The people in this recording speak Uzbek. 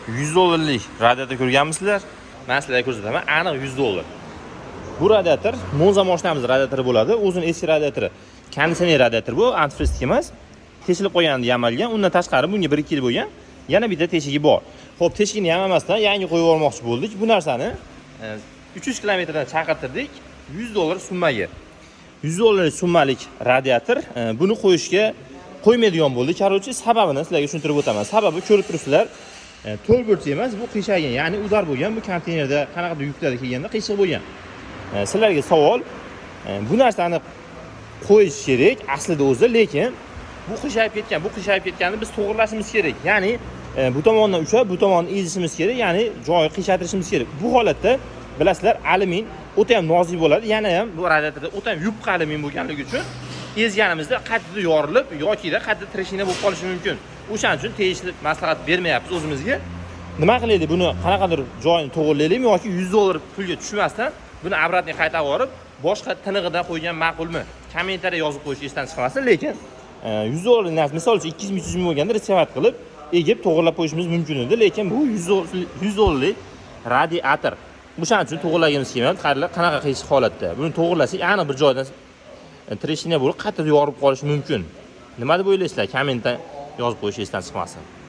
$100lik radiator ko'rganmisizlar? Men sizlarga ko'rsataman, aniq $100. Bu radiator Monza mashinamiz radiatori bo'ladi. O'zining eski radiatori, konditsioner radiator bu, antifrizlik emas. Teshilib qo'ygandi yamalgan. Undan tashqari bunga 1-2 yil bo'lgan. Yana bitta teshigi bor. Xo'p, teshigini yamamasdan yangi qo'yib olmoqchi bo'ldik. Bu narsani 300 kilometrdan chaqirtirdik. $100 summaga. $100 summalik radiator. Buni qo'ymaydigan bo'ldik. Короче, sababini sizlarga tushuntirib o'taman. Sababi ko'rib turibsizlar, to'lburchi emas, bu qiyshagan, ya'ni udar bo'lgan. Bu konteynerda qanaqadir yuklarga kelganda qiyshiq bo'lgan. Sizlarga savol, bu narsani qo'yish kerak aslida o'zi, lekin bu qiyshayib ketgan. Bu qiyshayib ketganini biz to'g'rilashimiz kerak. Ya'ni bu tomondan ushlab, bu tomonni ezishimiz kerak, ya'ni joyi qiyshatirishimiz kerak. Bu holatda bilasizlar, alyumin o'ta ham nozik bo'ladi. Yana ham bu radiatorda o'ta ham yupqa alyumin bo'lganligi uchun ezganimizda qaytadan yorilib yoki qaytadan treshina bo'lib qolishi mumkin. O'shaning uchun tegishli maslahat bermayapmiz o'zimizga. Nima qilaylik, buni qanaqadir joyini to'g'irlaylikmi yoki $100 pulga tushmasdan buni obratni qaytarib yuborib, boshqa tinig'idan qo'ygan ma'qulmi? Kommentariya yozib qo'yish esdan chiqmasin, lekin $100 narsa, misol uchun 200-300 ming bo'lganda resevat qilib, egib to'g'irlab qo'yishimiz mumkin edi, lekin bu $100 radiator. O'shaning uchun to'g'irlagimiz kelmayapti. Qarilar qanaqa qiyshiq holatda. Buni to'g'irlasak, aniq bir joydan treshina bo'lib, qaytadan yorib qolishi mumkin. Nima deb o'ylaysizlar? Kommentda yozib qo'yish esdan chiqmasin.